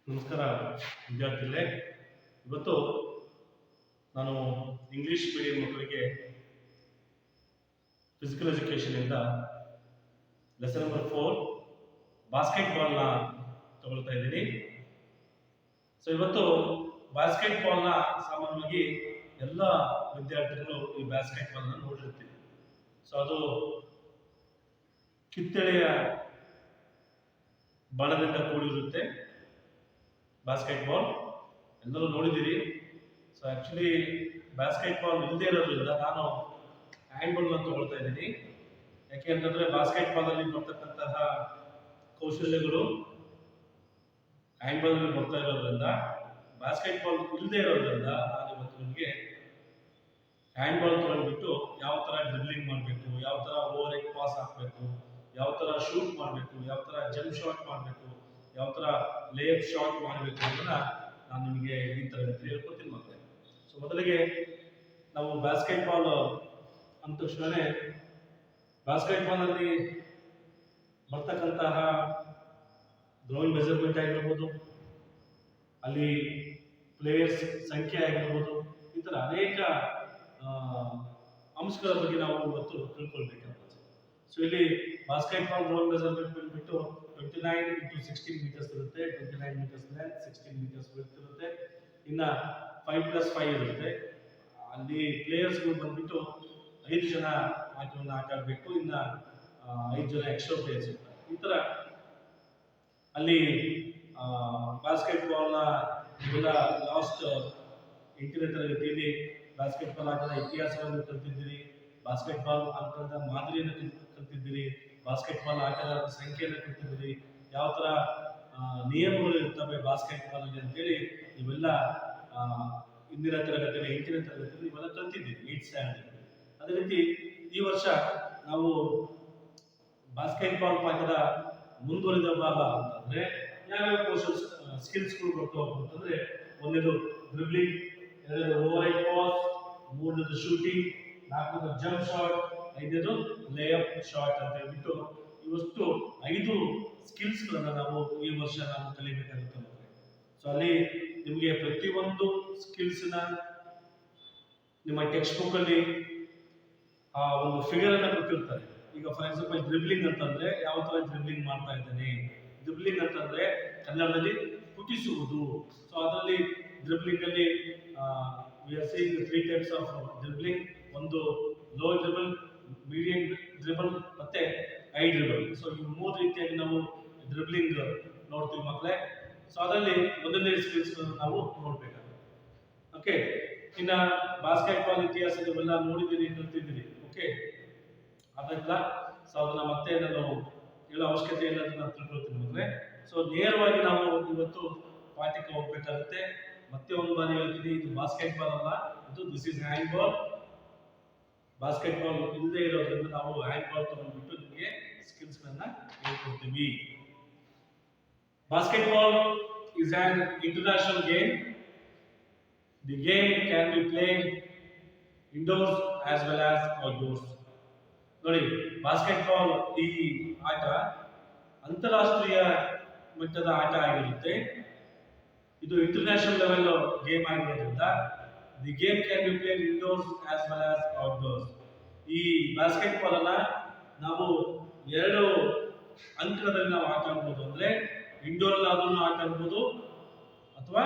ನಮಸ್ಕಾರ ವಿದ್ಯಾರ್ಥಿಗಳೇ. ಇವತ್ತು ನಾನು ಇಂಗ್ಲಿಷ್ ಮೀಡಿಯಂ ಮಕ್ಕಳಿಗೆ ಫಿಸಿಕಲ್ ಎಜುಕೇಷನ್ ಇಂದ ಲೆಸನ್ ನಂಬರ್ 4 ಬಾಸ್ಕೆಟ್ಬಾಲ್ನ ತಗೊಳ್ತಾ ಇದ್ದೀನಿ. ಸೊ ಇವತ್ತು ಬಾಸ್ಕೆಟ್ಬಾಲ್ನ ಸಾಮಾನ್ಯವಾಗಿ ಎಲ್ಲ ವಿದ್ಯಾರ್ಥಿಗಳು ಈ ಬಾಸ್ಕೆಟ್ಬಾಲ್ನ ನೋಡಿರ್ತೀವಿ. ಸೊ ಅದು ಕಿತ್ತಳೆಯ ಬಣ್ಣದಿಂದ ಕೂಡಿರುತ್ತೆ. ಬಾಸ್ಕೆಟ್ಬಾಲ್ ಎಲ್ಲರೂ ನೋಡಿದ್ದೀರಿ. ಸೊ ಆ್ಯಕ್ಚುಲಿ ಬಾಸ್ಕೆಟ್ಬಾಲ್ ಇಲ್ಲದೆ ಇರೋದ್ರಿಂದ ನಾನು ಹ್ಯಾಂಡ್ಬಾಲ್ನ ತಗೊಳ್ತಾ ಇದ್ದೀನಿ. ಯಾಕೆ ಅಂತಂದರೆ ಬಾಸ್ಕೆಟ್ಬಾಲಲ್ಲಿ ಬರ್ತಕ್ಕಂತಹ ಕೌಶಲ್ಯಗಳು ಹ್ಯಾಂಡ್ಬಾಲಲ್ಲಿ ಬರ್ತಾ ಇರೋದ್ರಿಂದ, ಬಾಸ್ಕೆಟ್ಬಾಲ್ ಇಲ್ಲದೆ ಇರೋದ್ರಿಂದ ನಾನು ಇವತ್ತು ನಿಮಗೆ ಹ್ಯಾಂಡ್ಬಾಲ್ ತೊಗೊಂಡ್ಬಿಟ್ಟು ಯಾವ ಥರ ಡ್ರಿಬ್ಲಿಂಗ್ ಮಾಡಬೇಕು, ಯಾವ ಥರ ಓವರ್ ಹೆಡ್ ಪಾಸ್ ಹಾಕಬೇಕು, ಯಾವ ಥರ ಶೂಟ್ ಮಾಡಬೇಕು, ಯಾವ ಥರ ಜಂಪ್ ಶಾಟ್ ಮಾಡಬೇಕು, ಯಾವ ಥರ ಲೇಯರ್ ಶಾಟ್ ಮಾಡಬೇಕು ಅನ್ನೋದನ್ನ ನಾನು ನಿಮಗೆ ಈ ತರಗತಿಯಲ್ಲಿ ಹೇಳ್ಕೊಡ್ತೀನಿ ಮಕ್ಕಳೇ. ಸೊ ಮೊದಲಿಗೆ ನಾವು ಬಾಸ್ಕೆಟ್ಬಾಲ್ ಅಂದ ತಕ್ಷಣವೇ ಬಾಸ್ಕೆಟ್ಬಾಲ್ನಲ್ಲಿ ಬರ್ತಕ್ಕಂತಹ ಗ್ರೌಂಡ್ ಮೆಜರ್ಮೆಂಟ್ ಆಗಿರ್ಬೋದು, ಅಲ್ಲಿ ಪ್ಲೇಯರ್ಸ್ ಸಂಖ್ಯೆ ಆಗಿರ್ಬೋದು, ಈ ಥರ ಅನೇಕ ಅಂಶಗಳ ಬಗ್ಗೆ ನಾವು ಇವತ್ತು ತಿಳ್ಕೊಳ್ಬೇಕಾಗುತ್ತೆ. ಸೊ ಇಲ್ಲಿ ಬಾಸ್ಕೆಟ್ಬಾಲ್ ಗ್ರೌಂಡ್ ಮೆಜರ್ಮೆಂಟ್ ಬಂದ್ಬಿಟ್ಟು 29 × 16 ಮೀಟರ್ಸ್ ಇರುತ್ತೆ. 29 ಮೀಟರ್ಸ್ ಲೆಂತ್, 16 ಮೀಟರ್ಸ್ ವಿಡ್ತ್ ಇರುತ್ತೆ. ಇನ್ನು 5+5 ಇರುತ್ತೆ. ಅಲ್ಲಿ ಪ್ಲೇಯರ್ಸ್ಗಳು ಬಂದ್ಬಿಟ್ಟು 5 ಜನ ಆಟವನ್ನು ಆಟ ಆಡಬೇಕು. ಇನ್ನು 5 ಜನ ಎಕ್ಸ್ಟ್ರಾ ಪ್ಲೇಯರ್ಸ್ ಇರ್ತಾರೆ. ಈ ಥರ ಅಲ್ಲಿ ಬಾಸ್ಕೆಟ್ಬಾಲ್ನ ಇವೆಲ್ಲ ಲಾಸ್ಟ್ 8ನೇ ತರಗತಿಯಲ್ಲಿ ಬಾಸ್ಕೆಟ್ಬಾಲ್ ಆಟದ ಇತಿಹಾಸವನ್ನು ಕಲಿತಿದ್ದೀರಿ, ಬಾಸ್ಕೆಟ್ಬಾಲ್ ಆಟದ ಮಾದರಿಯನ್ನು ಕಲಿತಿದ್ದೀರಿ, ಬಾಸ್ಕೆಟ್ಬಾಲ್ ಆಟಗಾರರ ಸಂಖ್ಯೆಯನ್ನು ಕಲಿತಿದ್ದೀರಿ, ಯಾವ ಥರ ನಿಯಮಗಳು ಇರ್ತವೆ ಬಾಸ್ಕೆಟ್ಬಾಲಲ್ಲಿ ಅಂತೇಳಿ ಇವೆಲ್ಲ ಇಂದಿನ ತರಗತಿಯಲ್ಲಿ 8ನೇ ತರಗತಿಯಲ್ಲಿ ಇವೆಲ್ಲ ಕಲಿತಿದ್ದೀರಿ 8th ಸ್ಟ್ಯಾಂಡರ್ಡ್. ಅದೇ ರೀತಿ ಈ ವರ್ಷ ನಾವು ಬಾಸ್ಕೆಟ್ಬಾಲ್ ಪಾಠದ ಮುಂದುವರಿದ ಭಾಗ ಅಂತಂದರೆ ಯಾವ್ಯಾವ ಕೌಶಲ್ ಸ್ಕಿಲ್ಸ್ಗಳು ಬರ್ತಾವೆ ಅಂತಂದರೆ, ಒಂದನೇದು ಡ್ರಿಬ್ಲಿಂಗ್, ಎರಡನೇದು ಓವರ್ ಹೆಡ್ ಪಾಸ್, ಮೂರನೇದು ಶೂಟಿಂಗ್, ನಾಲ್ಕನೇದು ಜಂಪ್ ಶಾಟ್, ಐದನೇದು ಲೇಅಪ್ ಶಾಟ್ ಅಂತ ಹೇಳ್ಬಿಟ್ಟು ಇವಷ್ಟು 5 ಸ್ಕಿಲ್ಸ್ಗಳನ್ನು ನಾವು ಈ ವರ್ಷ ನಾವು ಕಲಿಬೇಕಾಗುತ್ತೆ. ಸೊ ಅಲ್ಲಿ ನಿಮಗೆ ಪ್ರತಿಯೊಂದು ಸ್ಕಿಲ್ಸ್ನ ನಿಮ್ಮ ಟೆಕ್ಸ್ಟ್ ಬುಕ್ಕಲ್ಲಿ ಆ ಒಂದು ಫಿಗರ್ ಅನ್ನ ಕೊಟ್ಟಿರ್ತಾರೆ. ಈಗ ಫಾರ್ ಎಕ್ಸಾಂಪಲ್ ಡ್ರಿಬ್ಲಿಂಗ್ ಅಂತಂದ್ರೆ ಯಾವ ತರ ಡ್ರಿಬ್ಲಿಂಗ್ ಮಾಡ್ತಾ ಇದ್ದಾನೆ, ಡ್ರಿಬ್ಲಿಂಗ್ ಅಂತಂದ್ರೆ ಕನ್ನಡದಲ್ಲಿ ಪುಟಿಸುವುದು. ಸೊ ಅದರಲ್ಲಿ ಡ್ರಿಬ್ಲಿಂಗ್ ಅಲ್ಲಿ we are seeing 3 types of dribbling. ಒಂದು ಲೋ ಡ್ರಿಬಲ್, ಮೀಡಿಯಂ ಡ್ರಿಬಲ್ ಮತ್ತೆ ಹೈ ಡ್ರಿಬಲ್. ಸೊ ಈ 3 ರೀತಿಯಾಗಿ ನಾವು ಡ್ರಿಬ್ಲಿಂಗ್ ನೋಡ್ತೀವಿ ಮಕ್ಕಳೇ. ಸೊ ಅದರಲ್ಲಿ ಮೊದಲನೇ ಸ್ಕಿಲ್ಸ್ ನಾವು ನೋಡ್ಬೇಕಾಗುತ್ತೆ. ಓಕೆ, ಇನ್ನ ಬಾಸ್ಕೆಟ್ಬಾಲ್ ಇತಿಹಾಸ ನೀವೆಲ್ಲ ನೋಡಿದ್ದೀರಿ, ಕಲ್ತಿದ್ದೀರಿ. ಓಕೆ, ಅದಲ್ಲ ಸೊ ಅದನ್ನ ಮತ್ತೆ ನಾನು ಹೇಳೋ ಅವಶ್ಯಕತೆ ಇಲ್ಲ ಅಂತ ನಾನು ತಿಳ್ಕೊಳ್ತೀನಿ ಮಕ್ಕಳೇ. ಸೊ ನೇರವಾಗಿ ನಾವು ಇವತ್ತು ಪಾಠಕ್ಕೆ ಹೋಗ್ಬೇಕಾಗುತ್ತೆ. ಮತ್ತೆ ಒಂದು ಬಾರಿ ಹೇಳ್ತೀನಿ, ಇದು ಬಾಸ್ಕೆಟ್ಬಾಲ್ ಅಲ್ಲ, ಇದು ದಿಸ್ ಇಸ್ ಹ್ಯಾಂಡ್ಬಾಲ್. ಬಾಸ್ಕೆಟ್ಬಾಲ್ ಇಲ್ಲದೆ ಇರೋದ್ರಿಂದ ನಾವು ಹ್ಯಾಂಡ್ಬಾಲ್ ತಗೊಂಡ್ಬಿಟ್ಟು ನಿಮಗೆ ಸ್ಕಿಲ್ಸ್ಗಳನ್ನ ಹೇಳ್ಕೊಡ್ತೀವಿ. Basketball is an international game. The game can be played indoors as well as outdoors. ನೋಡಿ, ಬಾಸ್ಕೆಟ್ಬಾಲ್ ಈ ಆಟ ಅಂತಾರಾಷ್ಟ್ರೀಯ ಮಟ್ಟದ ಆಟ ಆಗಿರುತ್ತೆ. ಇದು ಇಂಟರ್ನ್ಯಾಷನಲ್ ಲೆವೆಲ್ ಗೇಮ್ ಆಗಿರೋದ್ರಿಂದ the game can be played indoors as well as outdoors. ಈ ಬಾಸ್ಕೆಟ್ಬಾಲ್ ಅನ್ನ ನಾವು 2 ಅಂಕಣದಲ್ಲಿ ನಾವು ಆಟ ಆಡ್ಬೋದು. ಅಂದ್ರೆ ಇಂಡೋರ್ ಅಲ್ಲಿ ಆದ್ರೂ ಆಟ ಆಡ್ಬೋದು ಅಥವಾ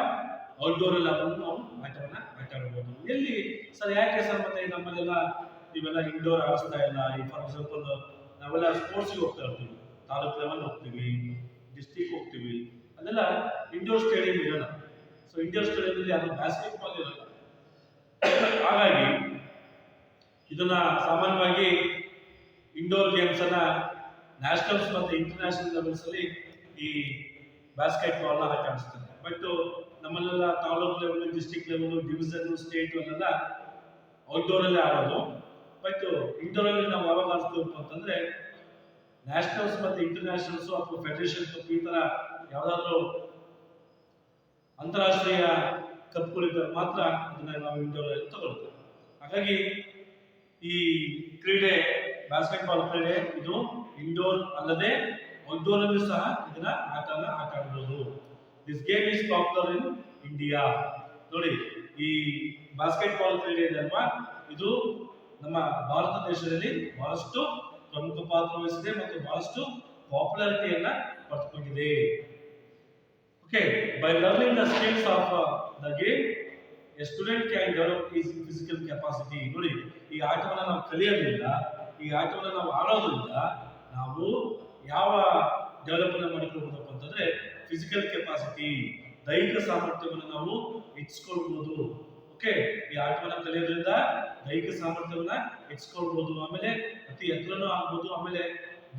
ಔಟ್ಡೋರ್ ಅಲ್ಲಿ ಆದ್ರೂ ನಾವು ಆಟವನ್ನ ಆಟ ಆಡ್ಬೋದು. ಎಲ್ಲಿ ಸರ್, ಯಾಕೆ ಸರ್ ಮತ್ತೆ ನಮ್ಮಲ್ಲೆಲ್ಲ ಇವೆಲ್ಲ ಇಂಡೋರ್ ಆಡಿಸ್ತಾ ಇಲ್ಲ? ಈ ಫಾರ್ ಎಕ್ಸಾಂಪಲ್ ನಾವೆಲ್ಲ ಸ್ಪೋರ್ಟ್ಸ್ಗೆ ಹೋಗ್ತಾ ಇರ್ತೀವಿ, ತಾಲೂಕು ಲೆವೆಲ್ ಹೋಗ್ತೀವಿ, ಡಿಸ್ಟ್ರಿಕ್ಟ್ ಹೋಗ್ತೀವಿ, ಅದೆಲ್ಲ ಇಂಡೋರ್ ಸ್ಟೇಡಿಯಂ ಇರಲ್ಲ. ಸೊ ಇಂಡೋರ್ ಸ್ಟೇಡಿಯಂನಲ್ಲಿ ಅದು ಬಾಸ್ಕೆಟ್ಬಾಲ್ ಇರಲ್ಲ. ಹಾಗಾಗಿ ಇದನ್ನ ಸಾಮಾನ್ಯವಾಗಿ ಇಂಡೋರ್ ಗೇಮ್ಸ್ ಅನ್ನ ನ್ಯಾಷನಲ್ಸ್ ಮತ್ತೆ ಇಂಟರ್ನ್ಯಾಷನಲ್ ಲೆವೆಲ್ಸ್ ಅಲ್ಲಿ ಈ ಬಾಸ್ಕೆಟ್ಬಾಲ್ ನ ಆಟ ಆಡಿಸ್ತಾರೆ. ಬಟ್ ನಮ್ಮಲ್ಲೆಲ್ಲ taluk level, district level, division, state ಅಲ್ಲೆಲ್ಲ ಔಟ್ಡೋರ್ ಅಲ್ಲೇ ಆಡೋದು. ಬಟ್ ಇಂಡೋರ್ ಅಲ್ಲಿ ನಾವು ಯಾವಾಗ ಆಡಿಸ್ತೀವಿ ಅಂತಂದ್ರೆ ನ್ಯಾಷನಲ್ಸ್ ಮತ್ತೆ ಇಂಟರ್ನ್ಯಾಷನಲ್ಸ್ ಅಥವಾ ಫೆಡರೇಷನ್ ಕಪ್ ಈ ತರ ಯಾವ್ದಾದ್ರು ಅಂತಾರಾಷ್ಟ್ರೀಯ ಕಪ್ಗಳಿದ್ದಾಗ ಮಾತ್ರ ಅದನ್ನ ನಾವು ಇಂಡೋರ್ ಅಲ್ಲಿ ತಗೊಳ್ತೇವೆ. ಹಾಗಾಗಿ ಈ ಕ್ರೀಡೆ, ಬಾಸ್ಕೆಟ್ಬಾಲ್ ಕ್ರೀಡೆ ಇದು ಇಂಡೋರ್ ಅಲ್ಲದೆ ಔಟ್ಡೋರ್ ಅಲ್ಲಿ ಸಹ ಇದನ್ನ ಆಟ ಆಡಬಹುದು. This game is popular in India. ನೋಡಿ, ಈ ಬಾಸ್ಕೆಟ್ ಬಾಲ್ ಕ್ರೀಡೆ ಇದೆ ಅಲ್ವಾ, ಇದು ನಮ್ಮ ಭಾರತ ದೇಶದಲ್ಲಿ ಬಹಳಷ್ಟು ಪ್ರಮುಖ ಪಾತ್ರ ವಹಿಸಿದೆ ಮತ್ತು ಬಹಳಷ್ಟು ಪಾಪ್ಯುಲಾರಿಟಿಯನ್ನ ಪಡೆದುಕೊಂಡಿದೆ. Okay, by learning the skills of the game A student can develop his physical capacity. ನೋಡಿ, ಈ ಆಟವನ್ನು ನಾವು ಕಲಿಯೋದ್ರಿಂದ, ಈ ಆಟವನ್ನು ನಾವು ಆಡೋದ್ರಿಂದ ನಾವು ಯಾವ ಡೆವಲಪ್ ಮಾಡಿಕೊಳ್ಬಹುದಪ್ಪ ಅಂತಂದ್ರೆ ಫಿಸಿಕಲ್ ಕೆಪಾಸಿಟಿ, ದೈಹಿಕ ಸಾಮರ್ಥ್ಯವನ್ನು ನಾವು ಹೆಚ್ಚಿಸ್ಕೊಳ್ಬಹುದು. ಓಕೆ, ಈ ಆಟವನ್ನು ಕಲಿಯೋದ್ರಿಂದ ದೈಹಿಕ ಸಾಮರ್ಥ್ಯವನ್ನ ಹೆಚ್ಚಿಸ್ಕೊಳ್ಬಹುದು. ಆಮೇಲೆ ಅತಿ ಎತ್ತರನೂ ಆಗ್ಬೋದು. ಆಮೇಲೆ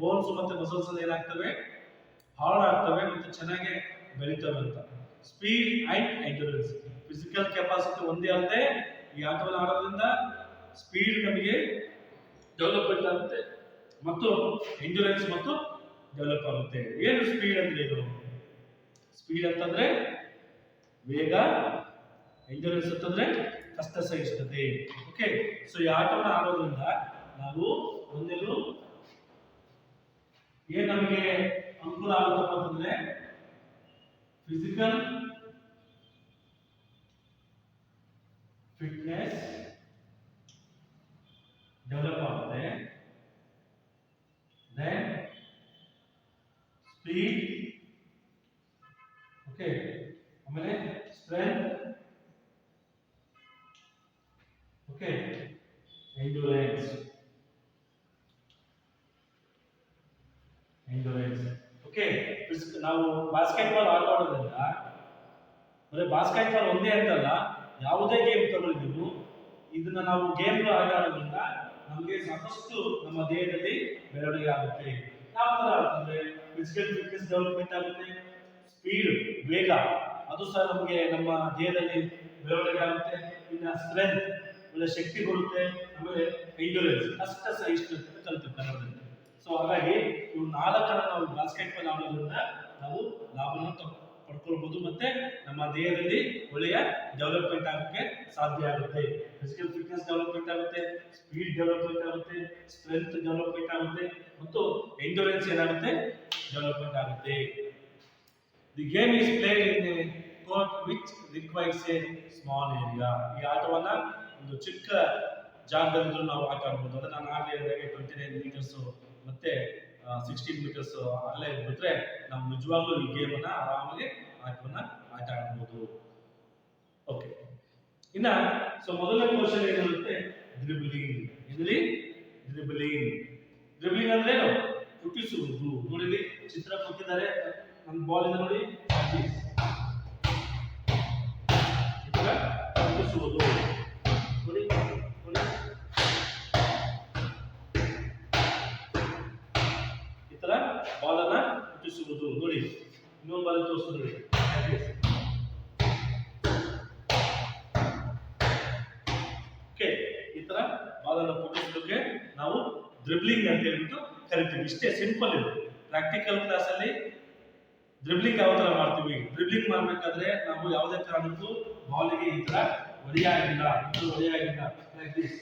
ಬೋನ್ಸ್ ಮತ್ತೆ ಮಸಲ್ಸ್ ಏನಾಗ್ತವೆ, ಹಾರ್ಡ್ ಆಗ್ತವೆ ಮತ್ತು ಚೆನ್ನಾಗಿ ಬೆಳೀತವೆ ಅಂತ. Speed and endurance, physical capacity ಒಂದೇ ಅಲ್ಲದೆ ಈ ಆಟವನ್ನು ಆಡೋದ್ರಿಂದ ಸ್ಪೀಡ್ ನಮಗೆ ಡೆವಲಪ್ಮೆಂಟ್ ಆಗುತ್ತೆ ಮತ್ತು ಎಂಡ್ಯೂರೆನ್ಸ್ ಮತ್ತು ಡೆವಲಪ್ ಆಗುತ್ತೆ. ಏನು ಸ್ಪೀಡ್ ಅಂದ್ರೆ ಇದು? ಸ್ಪೀಡ್ ಅಂತಂದ್ರೆ ವೇಗ, ಎಂಡ್ಯೂರೆನ್ಸ್ ಅಂತಂದ್ರೆ ಕಷ್ಟ ಸಹಿಷ್ಣುತೆ. ಓಕೆ, ಸೊ ಈ ಆಟವನ್ನು ಆಡೋದ್ರಿಂದ ನಾವು ಒಂದೇನು ಏನ್ ನಮಗೆ ಅನುಕೂಲ ಆಗುತ್ತಪ್ಪ ಅಂತಂದ್ರೆ ಫಿಸಿಕಲ್ ಫಿಟ್ನೆಸ್ ಡೆವಲಪ್ ಆಗುತ್ತೆ, ದೆನ್ ಸ್ಪೀಡ್, ಓಕೆ, ಆಮೇಲೆ ಸ್ಟ್ರೆಂತ್, ಓಕೆ, ಎಂಡ್ಯೂರೆನ್ಸ್. ಓಕೆ, ನಾವು ಬಾಸ್ಕೆಟ್ ಬಾಲ್ ಆಟ ಆಡೋದ್ರಿಂದ ಬರೀ ಬಾಸ್ಕೆಟ್ ಬಾಲ್ ಒಂದೇ ಅಂತಲ್ಲ, ಯಾವುದೇ ಗೇಮ್ ತಗೊಳ್ಳಿ ನೀವು, ಇದನ್ನ ನಾವು ಗೇಮ್ ಆಟ ಆಡೋದ್ರಿಂದ ನಮಗೆ ಸಾಕಷ್ಟು ನಮ್ಮ ದೇಹದಲ್ಲಿ ಬೆಳವಣಿಗೆ ಆಗುತ್ತೆ. ಯಾವ ತರ ಅಂತಂದ್ರೆ ಫಿಸಿಕಲ್ ಫಿಟ್ನೆಸ್ ಡೆವಲಪ್ಮೆಂಟ್ ಆಗುತ್ತೆ, ಸ್ಪೀಡ್ ವೇಗ ಅದು ಸಹ ನಮಗೆ ನಮ್ಮ ದೇಹದಲ್ಲಿ ಬೆಳವಣಿಗೆ ಆಗುತ್ತೆ. ಇನ್ನು ಸ್ಟ್ರೆಂತ್ ಒಳ್ಳೆ ಶಕ್ತಿ ಬರುತ್ತೆ, ಆಮೇಲೆ ಎಂಡ್ಯೂರೆನ್ಸ್ ಕಷ್ಟ ಸಹಿಷ್ಣುತೆ ಕಲಿತೀವಿ ಕನ್ನಡದಲ್ಲಿ. ಸೊ ಹಾಗಾಗಿ ಇವು ನಾಲ್ಕರ ನಾವು ಬಾಸ್ಕೆಟ್ ಬಾಲ್ ಆಡೋದ್ರಿಂದ ನಾವು ಲಾಭನ ಪಡ್ಕೊಳ್ಬಹುದು ಮತ್ತೆ ನಮ್ಮ ದೇಹದಲ್ಲಿ ಒಳ್ಳೆಯ ಡೆವಲಪ್ಮೆಂಟ್ ಆಗೋಕ್ಕೆ ಸಾಧ್ಯ ಆಗುತ್ತೆ. ಫಿಸಿಕಲ್ ಫಿಟ್ನೆಸ್ ಡೆವಲಪ್ಮೆಂಟ್ ಆಗುತ್ತೆ, ಸ್ಪೀಡ್ ಡೆವಲಪ್ಮೆಂಟ್ ಆಗುತ್ತೆ, ಸ್ಟ್ರೆಂತ್ ಡೆವಲಪ್ಮೆಂಟ್ ಆಗುತ್ತೆ ಮತ್ತು ಎಂಡ್ಯೂರೆನ್ಸ್ ಏನಾಗುತ್ತೆ, ಡೆವಲಪ್ಮೆಂಟ್ ಆಗುತ್ತೆ. The game is played in a court which requires A small area. ಈ ಆಟವನ್ನ ಒಂದು ಚಿಕ್ಕ ಜಾಗದಲ್ಲಿದ್ದರೂ ನಾವು ಆಟ ಆಡ್ಬೋದು. ಅದನ್ನ ನಾನು ಆಗಲೇ ಹೇಳಿದಾಗೆ 29 ಮೀಟರ್ಸ್ ಮತ್ತೆ 16 ಮೀಟರ್ಸ್ ಅಲ್ಲೇ ಬಿಟ್ರೆ ನಾವು ನಿಜವಾಗ್ಲೂ ಈ ಗೇಮನ್ನ ಆರಾಮಾಗಿ ಆಟ ಆಡ್ಬೋದು. ಓಕೆ, ಇನ್ನ ಸೊ ಮೊದಲನೇ ಕ್ವಶನ್ ಏನಿರುತ್ತೆ, ಡ್ರಿಬ್ಲಿಂಗ್. ಇದರಲ್ಲಿ ಡ್ರಿಬ್ಲಿಂಗ್ ಅಂದ್ರೆ ಏನು? ಹುಟ್ಟಿಸುವುದು. ನೋಡಿ ಚಿತ್ರ ಕೊಟ್ಟಿದ್ದಾರೆ, ನಮ್ಮ ಬಾಲ್ ಇಂದ ನೋಡಿ ಹುಟ್ಟಿಸುವುದು. ನೋಡಿ ಈ ತರ ಬಾಲ್ ಅನ್ನ ಹುಟ್ಟಿಸುವುದು. ನೋಡಿ ಇನ್ನೊಂದು ಬಾಲ್ ತೋರಿಸ್ತು ನೋಡಿ, ಓಕೆ, ಈ ತರ ಬಾಲ್ ಅನ್ನು ಹುಟ್ಟಿಸೋದಕ್ಕೆ ನಾವು ಡ್ರಿಬ್ಲಿಂಗ್ ಅಂತ ಹೇಳ್ಬಿಟ್ಟು ಕರಿತೀವಿ. ಇಷ್ಟೇ ಸಿಂಪಲ್ ಇದು. ಪ್ರಾಕ್ಟಿಕಲ್ ಕ್ಲಾಸ್ ಅಲ್ಲಿ ಡ್ರಿಬ್ಲಿಂಗ್ ಯಾವ ತರ ಮಾಡ್ತೀವಿ, ಡ್ರಿಬ್ಲಿಂಗ್ ಮಾಡ್ಬೇಕಾದ್ರೆ ನಾವು ಯಾವುದೇ ಕಾರಣಕ್ಕೂ ಬಾಲಿಗೆ ಈ ತರ ಹೊಡೆಯಾಗಿಲ್ಲ, ಇದು ಹೊಡೆಯಾಗಿಲ್ಲ. ಲೈಕ್ ದಿಸ್,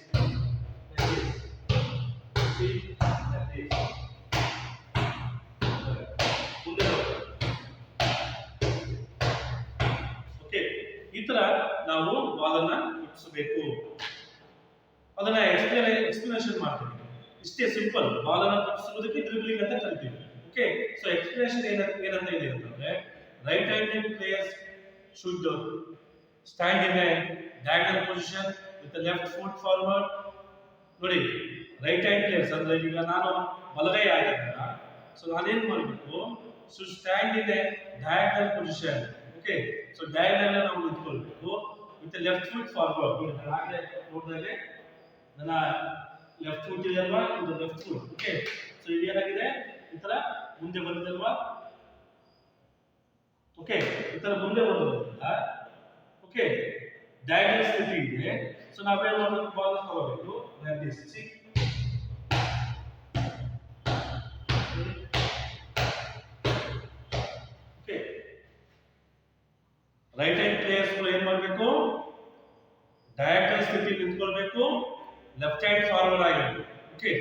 ಓಕೆ, ಈ ತರ ನಾವು ಬಾಲ್ ಅನ್ನ ಹುಟ್ಟಿಸಬೇಕು. ಅದನ್ನ ಎಕ್ಸ್ಪ್ಲನೇಷನ್ ಮಾಡ್ತೀವಿ. ಇಷ್ಟೇ ಸಿಂಪಲ್. ಬಾಲ್ ಅನ್ನ ಹುಟ್ಟಿಸುವುದಕ್ಕೆ ಡ್ರಿಬ್ಲಿಂಗ್ ಅಂತ ಕರಿತೀವಿ. ಓಕೆ, ಸೊ ಎಕ್ಸ್ಪ್ಲನೇಷನ್ ಏನಂತ ಇದೆ ಅಂತಂದ್ರೆ, right handed players should stand in a diagonal position with left foot forward. ನೋಡಿ, ರೈಟ್ ಹ್ಯಾಂಡ್ ಪ್ಲೇಯರ್ಸ್ ಅಂದ್ರೆ ಈಗ ನಾನು ಬಲಗೈ ಆಟಗಾರ, ಸೊ ನಾನೇನ್ ಮಾಡಬೇಕು, should stand in a diagonal position. Okay, so diagonal ನಾವು ನಿಂತ್ಕೊಳ್ಬೇಕು ವಿತ್ ಲೆಫ್ಟ್ ಫುಟ್ ಫಾರ್ವರ್ಡ್. ನೋಡಿ, ನಾನು ಆಗಲೇ ನೋಡಿದಾಗೆ ನನ್ನ ಲೆಫ್ಟ್ ಫುಟ್ ಇದೆ ಅಲ್ವಾ, ಇದು ಲೆಫ್ಟ್ ಫುಟ್. ಓಕೆ, ಸೊ ಇದೇನಾಗಿದೆ, ಈ ತರ ಮುಂದೆ ಬಂದಿದಲ್ವಾ. ಓಕೆ, ಈ ತರ ಮುಂದೆ ಬರೋದ್ರಿಂದ ಓಕೆ ಡಯಾಗನಲ್ ಸ್ಥಿತಿ ಇದೆ. ಸೊ ನಾವೇನ್ ಮಾಡಬೇಕು, ಬಾಲ್ ತಗೋಬೇಕು like this. Okay, right hand players ಏನ್ ಮಾಡಬೇಕು, ಡಯಾಗನಲ್ ಸ್ಥಿತಿ ನಿಂತ್ಕೊಳ್ಬೇಕು, ಲೆಫ್ಟ್ ಹ್ಯಾಂಡ್ ಫಾರ್ವರ್ಡ್ ಆಗಿರಬೇಕು. Okay,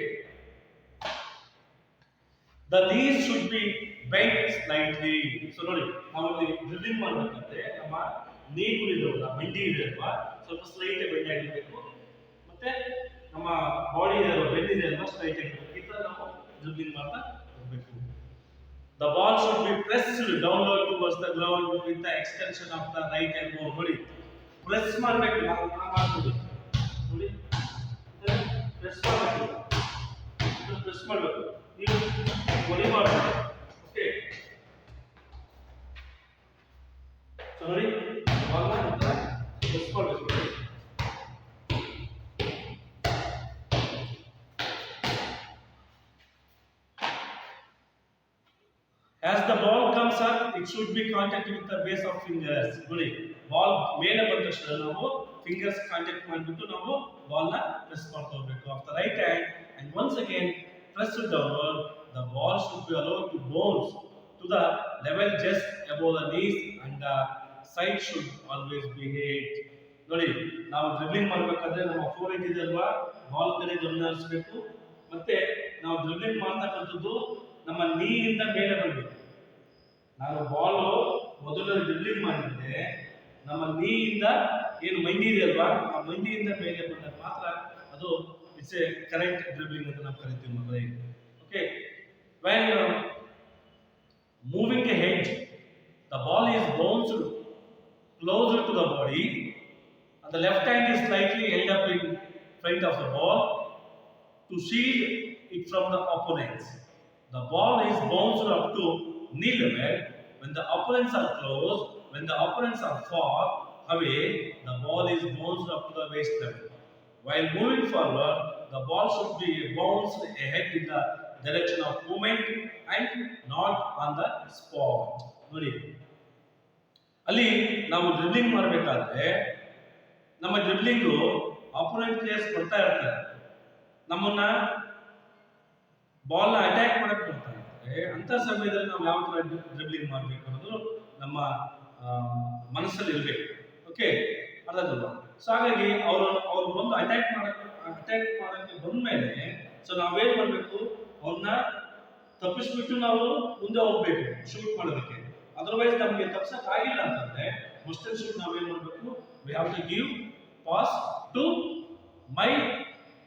the knees should be bend slightly. So ನೋಡಿ ನಾವು ಇಲ್ಲಿ ಡ್ರಿಲ್ಲಿಂಗ್ ಮಾಡಬೇಕಾದ್ರೆ ನಮ್ಮ ನೀರುಗಳಿರೋಲ್ಲ ಬೆಂಡಿ ಇದೆ ಅಲ್ವಾ ಸ್ವಲ್ಪ ಸ್ಲೈಟ್ ಬೆಂಡ್ ಆಗಿರಬೇಕು ಮತ್ತೆ ನಮ್ಮ ಬಾಡಿ ಇರೋ ಬೆಂಡ್ ಇದೆ ಅಲ್ವಾ ಸ್ಟ್ರೈಟ್ ಆಗಿರಬೇಕು ಈ ತರ ನಾವು ಡ್ರಿಲ್ಲಿಂಗ್ ಮಾಡ್ತಾ ಹೋಗಬೇಕು. The ball should be pressed downward towards the ground with the extension of the right elbow. ನೋಡಿ ಪ್ರೆಸ್ ಮಾಡಬೇಕು ನಾವು ಮಾಡ್ತೀವಿ ನೋಡಿ ಪ್ರೆಸ್ ಮಾಡಬೇಕು ಪ್ರೆಸ್ ಮಾಡಬೇಕು ನೀವು ಒಲಿ ಮಾಡಬೇಕು ಓಕೆ ಸೊ ನೋಡಿ ಬಾಲ್ನ ಪ್ರೆಸ್ ಮಾಡಬೇಕು. As the ball comes up, it should be contacted with the base of fingers. ನೋಡಿ ಬಾಲ್ ಮೇಲೆ ಬಂದ ತಕ್ಷಣ ನಾವು ಫಿಂಗರ್ಸ್ ಕಾಂಟ್ಯಾಕ್ಟ್ ಮಾಡಿಬಿಟ್ಟು ನಾವು ಬಾಲ್ ನ ಪ್ರೆಸ್ ಮಾಡ್ತಾ ಹೋಗಬೇಕು. Of the right hand and once again press it downward. The ball should be allowed to bounce to the level just above the knees and the side should always be hit. ನೋಡಿ ನಾವು dribbling ಮಾಡಬೇಕಾದ್ರೆ ನಮ್ಮ four head ಇದೆ ಅಲ್ವಾ ball ಕಡೆ ಗಮನ ಹರಿಸಬೇಕು ಮತ್ತೆ ನಾವು ಡ್ರಿಬ್ಲಿಂಗ್ ಮಾಡ್ತಕ್ಕಂಥದ್ದು ನಮ್ಮ ನೀಯಿಂದ ಮೇಲೆ ಬರಬೇಕು. ನಾನು ಬಾಲ್ ಮೊದಲು ಡ್ರಿಬ್ಲಿಂಗ್ ಮಾಡಿದ್ದೆ ನಮ್ಮ ನೀಯಿಂದ ಏನು ಮಂಡಿ ಇದೆ ಅಲ್ವಾ ಆ ಮಂಡಿಯಿಂದ ಮೇಲೆ ಬಂದಾಗ ಮಾತ್ರ ಅದು ಇಟ್ಸ್ ಎ ಕರೆಕ್ಟ್ ಡ್ರಿಬ್ಲಿಂಗ್ ಅಂತ ನಾವು ಕರಿತೀವಿ ಮಕ್ಕಳೇ. Okay when moving a head the ball is bounced closer to the body and the left hand is slightly held up in front of the ball to shield it from the opponents. The ball is bounced up to knee level when the opponents are close. When the opponents are far away, the ball is bounced up to the waist level. While moving forward, the ball should be bounced ahead in the direction of movement and not on the spot. ನೋಡಿ ಅಲ್ಲಿ ನಾವು dribbling ಮಾಡಬೇಕಾದ್ರೆ ನಮ್ಮ ಡ್ರಿಬ್ಲಿಂಗು opponent players ಬರ್ತಾ ಇರ್ತಾರೆ ನಮ್ಮನ್ನ ball ನ attack ಮಾಡಕ್ಕೆ ಬರ್ತಾ ಇರ್ತಾರೆ ಅಂತ ಸಮಯದಲ್ಲಿ ನಾವು ಯಾವ ತರ ಡ್ರಿಬ್ಲಿಂಗ್ ಮಾಡಬೇಕು ಅನ್ನೋದು ನಮ್ಮ ಮನಸ್ಸಲ್ಲಿ ಇರಬೇಕು. ಓಕೆ ಅರ್ಥಾಯ್ತಲ್ವಾ? ಸೊ ಹಾಗಾಗಿ ಅವ್ರು ಬಂದು ಅಟ್ಯಾಕ್ ಮಾಡಕ್ಕೆ ಬಂದ್ಮೇಲೆ ಸೊ ನಾವೇನ್ ಮಾಡಬೇಕು ಅವ್ರನ್ನ ತಪ್ಪಿಸ್ಬಿಟ್ಟು ನಾವು ಮುಂದೆ ಹೋಗ್ಬೇಕು ಶೂಟ್ ಮಾಡೋದಕ್ಕೆ. ಅದರ್ವೈಸ್ ನಮಗೆ ತಪ್ಪಿಸಕ್ ಆಗಿಲ್ಲ ಅಂತಂದ್ರೆ ಮಸ್ಟ್ ಅಂಡ್ ಶೂಡ್ ನಾವೇನ್ ಮಾಡಬೇಕು we have to give pass to my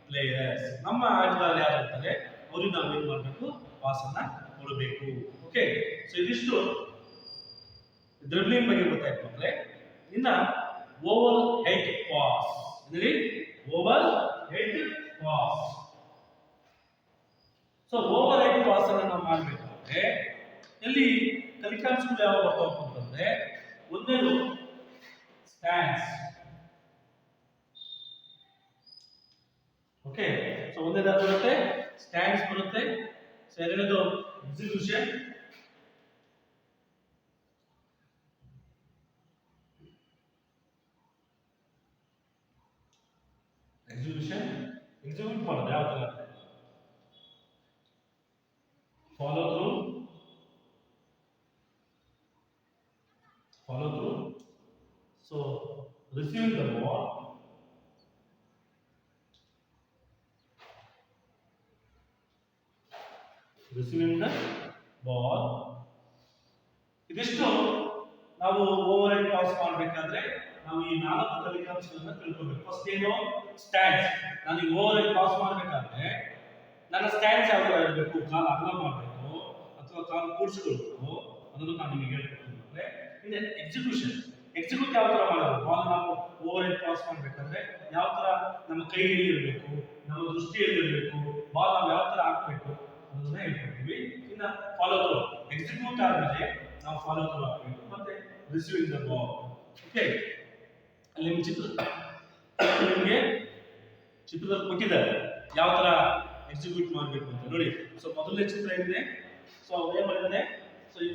players. ನಮ್ಮ ಆಟಗಾರರು ಯಾರು ಇರ್ತಾರೆ ಅವ್ರಿಗೆ ನಾವೇನ್ ಮಾಡಬೇಕು ಪಾಸ್ ಅನ್ನ ಕೊಡಬೇಕು. ಓಕೆ ಸೊ ಇದಿಷ್ಟು ಡ್ರಿಬ್ಲಿಂಗ್ ಬಗ್ಗೆ ಗೊತ್ತಾಯ್ತು ಅಂದ್ರೆ ಇನ್ನ ಓವರ್ ಹೆಡ್ ಪಾಸ್ ಅಂದ್ರೆ over head pass. So over head pass ಅನ್ನು ನಾವು ಮಾಡಬೇಕಾದ್ರೆ ಇಲ್ಲಿ ಕಲಿಕಾಂಶಗಳು ಯಾವ ಬರ್ತಾವ ಅಂತಂದ್ರೆ ಒಂದೇದು ಸ್ಟ್ಯಾನ್ಸ್. ಓಕೆ ಸೊ ಒಂದೇದಾದ ಬರುತ್ತೆ ಸ್ಟ್ಯಾನ್ಸ್ ಬರುತ್ತೆ. ಸೊ ಎರಡನೇದು ಎಕ್ಸಿಕ್ಯೂಷನ್. ಎಕ್ಸಿಕ್ಯೂಟ್ ಮಾಡೋದು ಯಾವ ತರ follow through. So receiving the ball, ಇದಿಷ್ಟು ನಾವು ಓವರ್ ಹೆಡ್ ಪಾಸ್ ಮಾಡಬೇಕಾದ್ರೆ ನಾವು ಈ ನಾಲ್ಕು ಕಲಿಕಾಂಶಗಳನ್ನ ತಿಳ್ಕೊಬೇಕು. ಫಸ್ಟ್ ಏನು ಸ್ಟ್ಯಾನ್ಸ್. ನಾನು ಈ ಓವರ್ ಹೆಡ್ ಪಾಸ್ ಮಾಡಬೇಕಾದ್ರೆ ನನ್ನ ಸ್ಟ್ಯಾನ್ಸ್ ಯಾವ ತರ ಇರಬೇಕು, ಕಾಲು ಅಗಲ ಮಾಡಬೇಕು ಅಥವಾ ಕಾಲು ಕೂಡಿಸ್ಕೊಳ್ಬೇಕು ಅನ್ನೋದು ನಾನು ನಿಮಗೆ ಹೇಳ್ಕೊಡ್ತೀನಿ. ಇನ್ನು ಎಕ್ಸಿಕ್ಯೂಟ್ ಯಾವ ತರ ಮಾಡೋದು, ಬಾಲ್ ನಾವು ಓವರ್ ಹೆಡ್ ಪಾಸ್ ಮಾಡಬೇಕಾದ್ರೆ ಯಾವ ತರ ನಮ್ಮ ಕೈಯಲ್ಲಿ ಇರಬೇಕು, ನಮ್ಮ ದೃಷ್ಟಿಯಲ್ಲಿ ಇರಬೇಕು, ಬಾಲ್ ನಾವು ಯಾವ ತರ ಹಾಕಬೇಕು ಅನ್ನೋದನ್ನ ಹೇಳ್ಕೊಡ್ತೀವಿ. ಇನ್ನು ಫಾಲೋ ಥ್ರೂ ಎಕ್ಸಿಕ್ಯೂಟ್ ಆದ್ಮೇಲೆ ನಾವು ಫಾಲೋ ಥ್ರೂ ಹಾಕಬೇಕು ಮತ್ತೆ ರಿಸೀವಿಂಗ್ ದ ಬಾಲ್. ಓಕೆ ಅಲ್ಲಿ ನಿಮ್ಗೆ ಚಿತ್ರದಲ್ಲಿ ಕೊಟ್ಟಿದ್ದಾರೆ ಯಾವ ತರ ಎಕ್ಸಿಕ್ಯೂಟ್ ಮಾಡಬೇಕು ಅಂತ ನೋಡಿ. ಸೊ ಮೊದಲನೇ ಚಿತ್ರ ಏನಿದೆ, ಸೊ ಅವ್ರು ಏನ್ ಮಾಡಿದ್ದಾನೆ, ಸೊ ಈ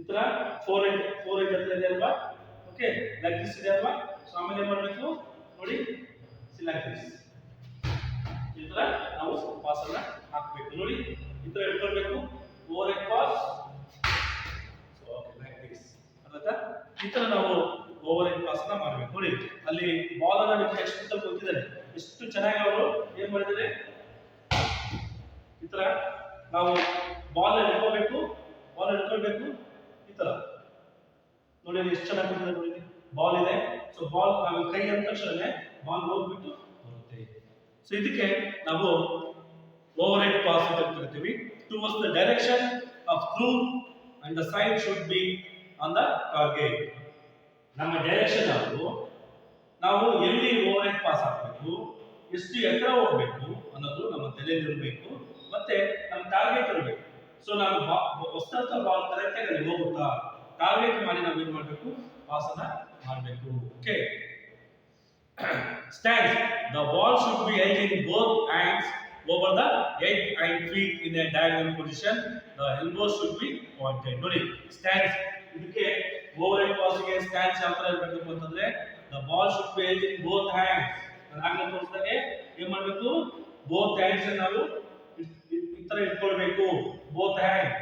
ತರ ಫೋರ್ ಹೆಡ್ ಹತ್ರ ಇದೆ ಅಲ್ವಾ. ಓಕೆ ಲೈಕ್ ದಿಸ್ ಇದೆ ಅಲ್ವಾ. ಸೊ ಆಮೇಲೆ ಏನ್ ಮಾಡಬೇಕು ನೋಡಿ, ಲೈಕ್ ದಿಸ್ ಈ ತರ ನಾವು ಪಾಸ್ ಅನ್ನ ಹಾಕಬೇಕು. ನೋಡಿ ಈ ತರ ಇಟ್ಕೊಳ್ಬೇಕು over head pass. So okay like this ಅರ್ಥ. ಈ ತರ ನಾವು ಓವರ್ ಹೆಡ್ ಪಾಸ್ ಅನ್ನ ಮಾಡಬೇಕು. ನೋಡಿ ಅಲ್ಲಿ ಬಾಲ್ ಅನ್ನ ನಿಮಗೆ ಟೆಕ್ಸ್ಟ್ ಬುಕ್ ಕೊಟ್ಟಿದ್ದಾರೆ, ಎಷ್ಟು ಚೆನ್ನಾಗಿ ಅವರು ಏನ್ ಮಾಡಿದ್ದಾರೆ, ಈ ತರ ನಾವು ಬಾಲ್ ಹಿಡ್ಕೋಬೇಕು, ಬಾಲ್ ಹಿಡ್ಕೊಳ್ಬೇಕು ಈ ತರ ನೋಡಿ, ಎಷ್ಟು ಚೆನ್ನಾಗಿ ಬಂದಿದೆ ನೋಡಿ, ಬಾಲ್ ಇದೆ. ಸೊ ಬಾಲ್ ನಾವು ಕೈ ಅಂದ ತಕ್ಷಣ ಬಾಲ್ ಹೋಗ್ಬಿಟ್ಟು ಬರುತ್ತೆ. ಸೊ ಇದಕ್ಕೆ ನಾವು ಓವರ್ ಹೆಡ್ ಪಾಸ್ ಅಂತ ಕರಿತೀವಿ. Towards the direction of through and the side should be on the target. ನಮ್ಮ ಡೈರೆಕ್ಷನ್ ಯಾವುದು, ನಾವು ಎಲ್ಲಿ ಓವರ್ ಹೆಡ್ ಪಾಸ್ ಹಾಕಬೇಕು, ಎಷ್ಟು ಎತ್ತರ ಹೋಗ್ಬೇಕು ಅನ್ನೋದು ನಮ್ಮ ತಲೆಯಲ್ಲಿ ಇರಬೇಕು, ಮತ್ತೆ ನಮ್ಮ ಟಾರ್ಗೆಟ್ ಇರಬೇಕು. ಸೊ ನಾವು ಹೊಸದಂತ ಬಾಲ್ ಕರೆಕ್ಟ್ ಆಗಿ ಅಲ್ಲಿ ಹೋಗುತ್ತಾ ಟಾರ್ಗೆಟ್ ಮಾಡಿ ನಾವು ಏನ್ ಮಾಡಬೇಕು, ಪಾಸ್ ಅನ್ನ ಮಾಡಬೇಕು. Okay, stands. The ball should be held in both hands over the head and feet in a diagonal position. The elbows should be pointed. ನೋಡಿ, ಸ್ಟ್ಯಾಂಡ್ಸ್ ಇದಕ್ಕೆ ಓವರ್ ಹೆಡ್ ಪಾಸ್ ಗೆ ಸ್ಟ್ಯಾಂಡ್ಸ್ ಯಾವ ತರ ಇರಬೇಕು ಅಂತಂದ್ರೆ, the ball should be held in both hands. ನಾನು ಆಗಲೇ ತೋರಿಸಿದಾಗೆ ಏನ್ ಮಾಡಬೇಕು, both hands ಅನ್ನು ನಾವು ಈ ತರ ಇಟ್ಕೊಳ್ಬೇಕು, both hands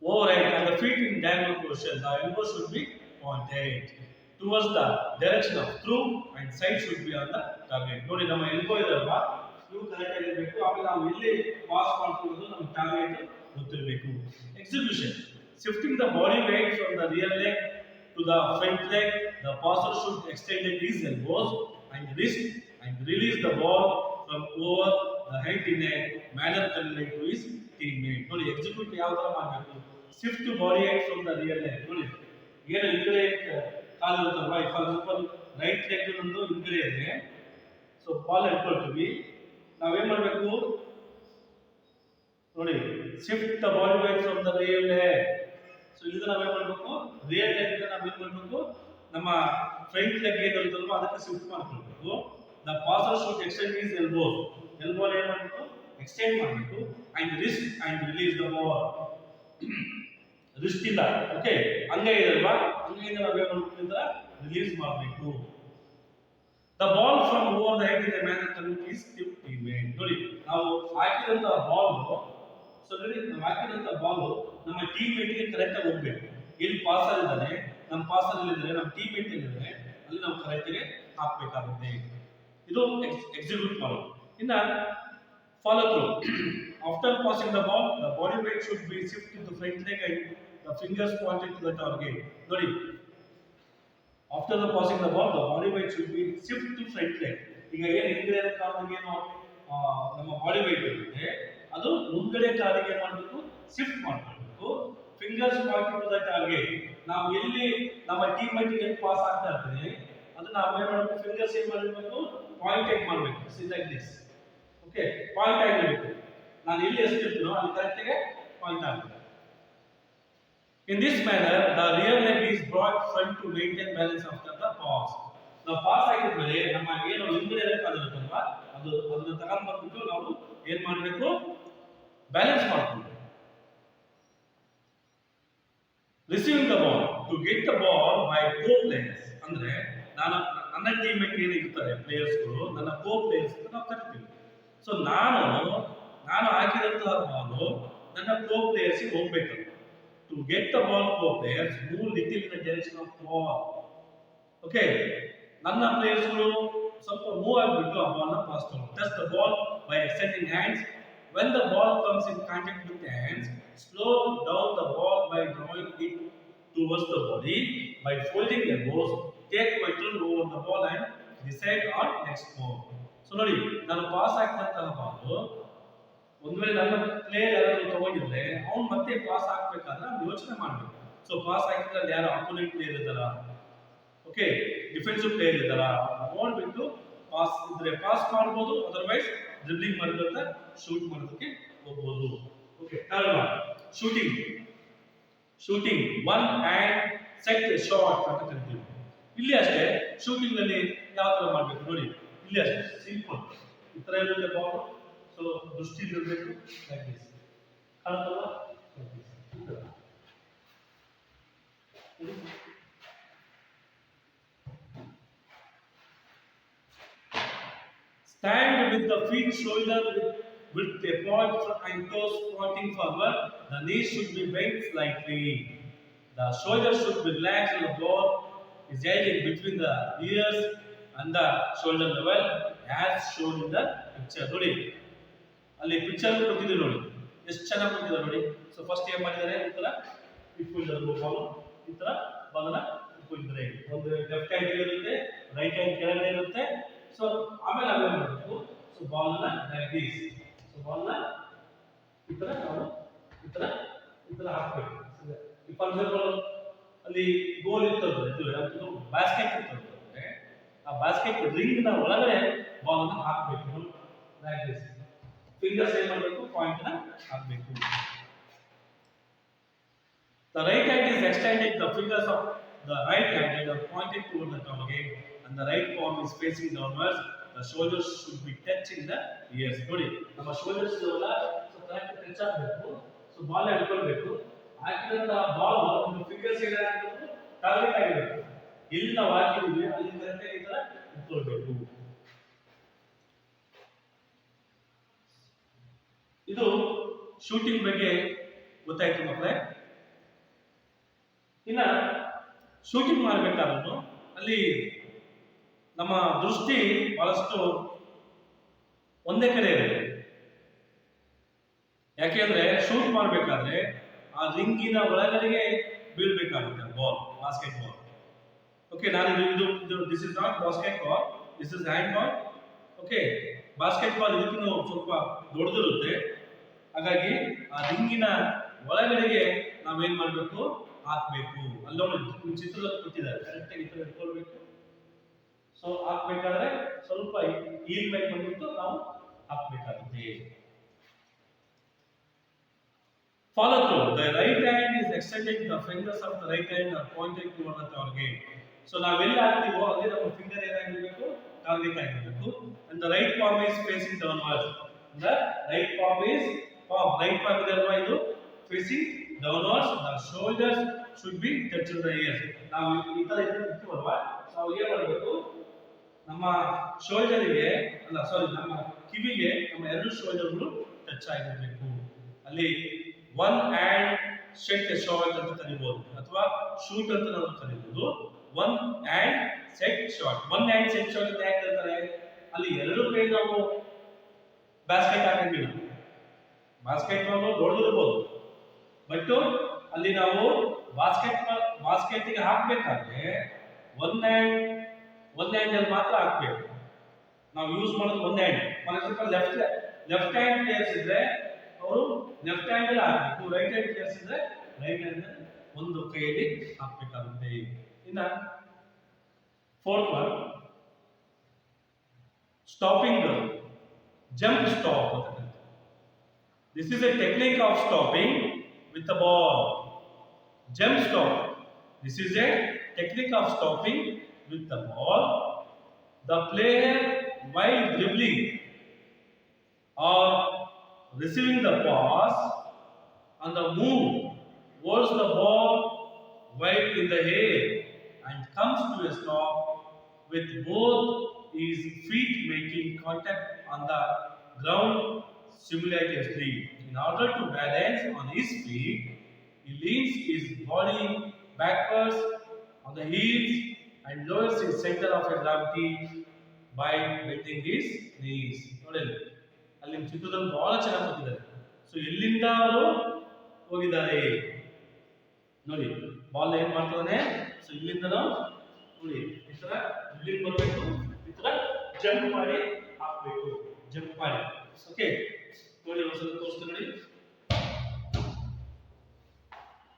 overhead and the feet in diagonal position. The elbows should be pointed towards the direction of through and side should be on the target. ನೋಡಿ, ನಮ್ಮ ಎಲ್ಬೋ ಇದಲ್ವಾ, ಇವು ಕರೆಕ್ಟ್ ಆಗಿರಬೇಕು. ಆಮೇಲೆ ನಾವು ಎಲ್ಲಿ ಪಾಸ್ ಮಾಡ್ತಿರೋದು ನಮ್ಮ ಟಾರ್ಗೆಟ್ ಗೊತ್ತಿರಬೇಕು. Execution. Shifting the body weight from the rear leg to the front leg, the passer should extend his elbows and wrist and release the ball from over the head in a manner familiar to his teammate. ನೋಡಿ, execute ಯಾವ ತರ ಮಾಡಬೇಕು, shift body weight from the rear leg. ನೋಡಿ, ಏನು ಈ ಕಡೆ ಕಾಲು ಇರುತ್ತಲ್ವಾ, for example right leg ನಂದು ಈ ಕಡೆ ಇದೆ. ಸೊ ಬಾಲ್ ಹಿಡ್ಕೊಳ್ತೀವಿ, ನಾವೇನ್ ಮಾಡಬೇಕು ನೋಡಿ, shift the body weight from the rear leg. So ಇದು ನಾವೇನ್ ಮಾಡಬೇಕು, ರಿಯರ್ ಲೆಗ್ ಇಂದ ನಾವೇನ್ ಮಾಡಬೇಕು, ನಮ್ಮ ಫ್ರಂಟ್ ಲೆಗ್ ಏನಿರುತ್ತಲ್ವಾ ಅದಕ್ಕೆ ಶಿಫ್ಟ್ ಮಾಡ್ಕೊಳ್ಬೇಕು. The passer should extend his elbow, elbow ಏನ್ ಮಾಡಬೇಕು, ಎಕ್ಸ್ಟೆಂಡ್ ಮಾಡಬೇಕು. And wrist and release the ball, wrist ಇಲ್ಲ, ಓಕೆ, ಅಂಗೈ ಇದಲ್ವಾ, ಅಂಗೈಯಿಂದ ನಾವೇನ್ ಮಾಡಬೇಕು, ರಿಲೀಸ್ ಮಾಡಬೇಕು. The ball from over the head in a manner coming is tip teammate. ನೋಡಿ, ನಾವು ಹಾಕಿದಂತ ಬಾಲ್, ಸೊ ನೋಡಿ, ನಾವು ಹಾಕಿದಂತ ಬಾಲ್ ನಮ್ಮ ಟೀಮ್ಮೇಟ್ ಗೆ ಕರೆಕ್ಟ್ ಆಗಿ ಹೋಗ್ಬೇಕು. ಎಲ್ಲಿ ಪಾಸರ್ ಇದ್ದಾನೆ, ನಮ್ಮ ಪಾಸರ್ ಇಲ್ಲಿದ್ರೆ, ನಮ್ಮ ಟೀಮ್ಮೇಟ್ ಇಲ್ಲಿದ್ರೆ ಅಲ್ಲಿ ನಾವು ಕರೆಕ್ಟ್ ಆಗಿ ಹಾಕಬೇಕಾಗುತ್ತೆ. ಇದು ಎಕ್ಸಿಕ್ಯೂಟ್ ಮಾಡೋದು. ಇನ್ನ follow through. After passing the ball, the body weight should be shifted to the front leg and the fingers pointed to the target. ನೋಡಿ, after the passing the ball, the body weight should be shifted to front leg. ಈಗ ಏನು ಹಿಂದೆ ಕಾಲಿಗೆ ಏನು ನಮ್ಮ body weight ಇರುತ್ತೆ, ಅದು ಮುಂಗಡೆ ಕಾಲಿಗೆ ಏನು ಮಾಡಬೇಕು, ಶಿಫ್ಟ್ ಮಾಡಬೇಕು. Fingers point to the target. ನಾವು ಎಲ್ಲಿ ನಮ್ಮ ಟೀಮ್ಮೇಟ್ ಗೆ ಪಾಸ್ ಆಗ್ತಾ ಇರ್ತೀವಿ ಅದು ನಾವು ಏನು ಮಾಡಬೇಕು, ಫಿಂಗರ್ಸ್ ಏನು ಮಾಡಬೇಕು, ಪಾಯಿಂಟ್ ಮಾಡಬೇಕು. C like this, okay, point ಆಗಿರಬೇಕು. ನಾನು ಎಲ್ಲಿ ಎಸ್ತಿರ್ತೀನೋ ಅಲ್ಲಿ ಕರೆಕ್ಟ್ ಆಗಿ ಪಾಯಿಂಟ್ ಆಗಬೇಕು. In this manner, the rear leg is brought front to maintain balance after the pass. ನಾವು ಪಾಸ್ ಆಗಿದ್ಮೇಲೆ ನಮ್ಮ ಏನು ಹಿಂದೆ ಇರಬೇಕಾಗಿರುತ್ತಲ್ವಾ ಅದನ್ನ ತಗೊಂಡು ಬಂದ್ಬಿಟ್ಟು ನಾವು ಏನ್ ಮಾಡಬೇಕು, ಬ್ಯಾಲೆನ್ಸ್ ಮಾಡ್ತೀವಿ. Receiving the ball. To get the ball by co players, ಅಂದ್ರೆ ನನ್ನ ಟೀಮ್ಮೇಟ್ ಏನಿರ್ತಾರೆ ಪ್ಲೇಯರ್ಸ್ಗಳು, ನನ್ನ ಕೋ ಪ್ಲೇಯರ್ಸ್ ಅಂತ ನಾವು ಕರಿತೀವಿ. ಸೊ ನಾನು ಹಾಕಿದಂತಹ ಬಾಲು ನನ್ನ ಕೋ ಪ್ಲೇಯರ್ಸ್ಗೆ ಹೋಗ್ಬೇಕು. To get the ball, co players move little in the direction of ball. Okay, ನನ್ನ ಪ್ಲೇಯರ್ಸ್ಗಳು ಸ್ವಲ್ಪ ಮೂವ್ ಆಗಿಬಿಟ್ಟು ಆ ಬಾಲ್ ನ ಪಾಸ್ ಮಾಡ್ತಾರೆ. Touch the ball by extending hands. When the ball comes in contact with the hands, slow down the ball by drawing it towards the body. By folding elbows, take control over the ball and decide on next move. So ನೋಡಿ, ನಾನು pass ಹಾಕಿದಂತಹ ball ಒಂದ್ ವೇಳೆ ನನ್ನ player ಯಾರಾದ್ರೂ ತಗೊಂಡಿದ್ರೆ ಅವ್ನು ಮತ್ತೆ pass ಹಾಕ್ಬೇಕಾದ್ರೆ ಅವ್ನು ಯೋಚನೆ ಮಾಡ್ಬೇಕು. ಸೊ ಪಾಸ್ ಹಾಕಿದ್ರೆ ಅಲ್ಲಿ ಯಾರು ಅಪೋನೆಂಟ್ ಪ್ಲೇಯರ್ ಇದ್ದಾರ, ಓಕೆ, ಡಿಫೆನ್ಸಿವ್ ಪ್ಲೇಯರ್ ಇದ್ದಾರ, ನೋಡ್ಬಿಟ್ಟು ಪಾಸ್ ಇದ್ರೆ ಪಾಸ್ ಮಾಡ್ಬೋದು, ಅದರ್ವೈಸ್ ಡ್ರಿಬ್ಲಿಂಗ್ ಮಾಡಿದ್ರೆ ಶೂಟ್ ಮಾಡೋದಕ್ಕೆ ಹೋಗ್ಬೋದು. Okay, third one, shooting one hand set shot ಅಂತ ಕರಿತೀವಿ. ಇಲ್ಲಿ ಅಷ್ಟೇ ಶೂಟಿಂಗ್ ಅಲ್ಲಿ ಯಾವ ತರ ಮಾಡ್ಬೇಕು ನೋಡಿ, ಇಲ್ಲಿ ಅಷ್ಟೇ ಸಿಂಪಲ್, ಈ ತರ ಇರುತ್ತೆ ಬಾಲ್. ಸೊ ದೃಷ್ಟಿ ಇರಬೇಕು, ಲೈಕ್ ದಿಸ್, ಕಾಣುತ್ತಲ್ಲ, stand with the feet shoulder with a point and toes pointing forward. The knees should be bent slightly. The shoulders should be relaxed and the ball is held in between the ears and the shoulder level as shown in the picture. ನೋಡಿ, ಅಲ್ಲಿ picture ಕೊಟ್ಟಿದ್ದೀವಿ ನೋಡಿ, ಎಷ್ಟು ಚೆನ್ನಾಗಿ ಕೊಟ್ಟಿದ್ದಾರೆ ನೋಡಿ. So first ಏನ್ ಮಾಡಿದ್ದಾರೆ, ಈ ತರ ಇಟ್ಕೊಂಡಿದ್ದಾರೆ ಬಾಲ್, ಈ ತರ ಬಾಲ್ನ ಇಟ್ಕೊಂಡಿದ್ದಾರೆ. ಒಂದು ಲೆಫ್ಟ್ ಹ್ಯಾಂಡ್ ಇರುತ್ತೆ, ರೈಟ್ ಹ್ಯಾಂಡ್ ಕೆಳಗಡೆ ಇರುತ್ತೆ. ಸೊ ಆಮೇಲೆ ಅವೇನ್ ಮಾಡಬೇಕು, ಸೊ ಬಾಲ್ನ ಲೈಕ್ ದಿಸ್, ಸೊ ಬಾಲ್ನ ಈ ತರ ನಾವು ಈ ತರ ಹಾಕ್ಬೇಕು. ಫಾರ್ ಎಕ್ಸಾಂಪಲ್ ಅಲ್ಲಿ ಗೋಲ್ ಇರ್ತದೆ, ಇದು ಬಾಸ್ಕೆಟ್ ಇರ್ತದೆ, ಆ ಬಾಸ್ಕೆಟ್ ರಿಂಗ್ ನ ಒಳಗಡೆ ಬಾಲ್ ಅನ್ನು ಹಾಕಬೇಕು. ಲೈಕ್ ದಿಸ್ ಫಿಂಗರ್ಸ್ ಏನ್ ಮಾಡಬೇಕು, ಪಾಯಿಂಟ್ ನ ಹಾಕಬೇಕು. The right hand is extended, the fingers of the right hand are pointed toward the target and the right palm is facing downwards. The shoulders should be touching the ears. ನೋಡಿ ನಮ್ಮ shoulders ಎಲ್ಲ so correct touch ಆಗಬೇಕು. So ball ಹಿಡ್ಕೊಳ್ಬೇಕು. ಹಾಕಿದಂತ ball ನಮ್ಮ fingers ಏನಾಗಬೇಕು, target ಆಗಿರಬೇಕು. ಎಲ್ಲಿ ನಾವು ಹಾಕಿದೀವಿ ಅಲ್ಲಿ ಕರೆಕ್ಟ್ ಆಗಿ ಈ ತರ ಇಟ್ಕೊಳ್ಬೇಕು. ಇದು ಶೂಟಿಂಗ್ ಬಗ್ಗೆ ಗೊತ್ತಾಯ್ತು ಮಕ್ಕಳೇ. ಇನ್ನ ಶೂಟಿಂಗ್ ಮಾಡಬೇಕಾದ್ರೂ ಅಲ್ಲಿ ನಮ್ಮ ದೃಷ್ಟಿ ಬಹಳಷ್ಟು ಒಂದೇ ಕಡೆ ಇರುತ್ತೆ. ಯಾಕೆಂದ್ರೆ ಶೂಟ್ ಮಾಡಬೇಕಾದ್ರೆ ಆ ರಿಂಗಿನ ಒಳಗಡೆಗೆ ಬೀಳ್ಬೇಕಾಗುತ್ತೆ ಬಾಲ್, ಬಾಸ್ಕೆಟ್ ಬಾಲ್. ಓಕೆ, ನಾನು ಇದು this is not basket ball, this is hand ball. Okay, basket ball ಇದಕ್ಕಿಂತ ಸ್ವಲ್ಪ ದೊಡ್ಡದಿರುತ್ತೆ. ಹಾಗಾಗಿ ಆ ರಿಂಗಿನ ಒಳಗಡೆಗೆ ನಾವೇನ್ ಮಾಡಬೇಕು, ಹಾಕ್ಬೇಕು. ಅಲ್ಲೋಡಿ ಚಿತ್ರದಲ್ಲಿ ಕೊಟ್ಟಿದ್ದಾರೆ, ಕರೆಕ್ಟ್ ಆಗಿ ಇಟ್ಕೊಳ್ಬೇಕು. ಸೊ ಹಾಕ್ಬೇಕಾದ್ರೆ ಸ್ವಲ್ಪ ಹೀಲ್ ಮೇಲೆ ಬಂದ್ಬಿಟ್ಟು ನಾವು ಹಾಕ್ಬೇಕಾಗುತ್ತೆ. Follow through. The right hand is extended, the fingers of the right hand are pointed toward the target. So ನಾವೆಲ್ಲ ಹಾಕ್ತೀವೋ ಅಲ್ಲಿ ನಮ್ಮ ಫಿಂಗರ್ ಏನಾಗಿರಬೇಕು, ಟಾರ್ಗೆಟ್ ಆಗಿರಬೇಕು. And the right palm is facing downwards. The right palm is right palm ಇದೆ ಅಲ್ವಾ, ಇದು facing downwards. The shoulders should be touching the ears. ನಾವು ಈ ತರ ಇರ್ತೀವಲ್ವಾ, ನಾವು ಏನು ಮಾಡಬೇಕು, ನಮ್ಮ ಶೋಲ್ಡರ್ಗೆ ಅಲ್ಲ ಸಾರಿ ನಮ್ಮ ಕಿವಿಗೆ ನಮ್ಮ ಎರಡು ಶೋಲ್ಡರ್ಗಳು ಟಚ್ ಆಗಿರಬೇಕು. ಅಲ್ಲಿ ಒನ್ ಹ್ಯಾಂಡ್ ಸೆಟ್ ಶಾಟ್ ಅಂತ ಕರಿಬಹುದು, ಅಥವಾ ಶೂಟ್ ಅಂತ ನಾವು ಕರಿಬಹುದು. One hand set shot, one hand set shot ಅಂತ ಯಾಕೆ ಹೇಳ್ತಾರೆ, ಅಲ್ಲಿ ಎರಡು ಕೈ ನಾವು ಬಾಸ್ಕೆಟ್ ಹಾಕಂಗಿಲ್ಲ. ಬಾಸ್ಕೆಟ್ ಬಾಲ್ ದೊಡ್ಡದಿರ್ಬೋದು, ಬಟ್ ಅಲ್ಲಿ ನಾವು ಬಾಸ್ಕೆಟ್ ಗೆ ಹಾಕ್ಬೇಕಾದ್ರೆ ಒನ್ ಹ್ಯಾಂಡ್ ಅಲ್ಲಿ ಮಾತ್ರ ಹಾಕ್ಬೇಕು. ನಾವು ಯೂಸ್ ಮಾಡೋದು one hand. For example left hand players ಇದ್ರೆ ಅವರು ಲೆಫ್ಟ್ ಹ್ಯಾಂಡ್ ಅಲ್ಲಿ ಹಾಕಬೇಕು, ರೈಟ್ ಹ್ಯಾಂಡ್ ಪ್ಲೇಯರ್ಸ್ ಇದ್ರೆ ರೈಟ್ ಹ್ಯಾಂಡ್ ಒಂದು ಕೈಯಲ್ಲಿ ಹಾಕಬೇಕಾಗುತ್ತೆ. ಇನ್ನ fourth one, stopping jump stop ಅಂತ. This is a technique of stopping with the ball. Jump stop. This is a technique of stopping with the ball. The player, while dribbling or receiving the pass on the move, holds the ball while in the air and comes to a stop with both his feet making contact on the ground simultaneously. In order to balance on his feet, he leans his body backwards on the heels and lowers his center of gravity by bending his knees. ನೋಡಿ ಅಲ್ಲಿ ಚಿತ್ರದಲ್ಲಿ ಬಹಳ ಚೆನ್ನಾಗಿ ಕೊಟ್ಟಿದ್ದಾರೆ. So ಎಲ್ಲಿಂದ ಅವರು ಹೋಗಿದ್ದಾರೆ ನೋಡಿ, ಬಾಲ್ ಏನ್ ಮಾಡ್ತಾನೆ, ಸೊ ಇಲ್ಲಿಂದ ನೋಡಿ ಈ ತರ ಇಲ್ಲಿಂದ ಬರಬೇಕು, ಈ ತರ ಜಂಪ್ ಮಾಡಿ ಹಾಕ್ಬೇಕು, ಜಂಪ್ ಮಾಡಿ. ಓಕೆ ನೋಡಿ, ಒಂದ್ಸಲ ತೋರಿಸ್ತೀನಿ ನೋಡಿ,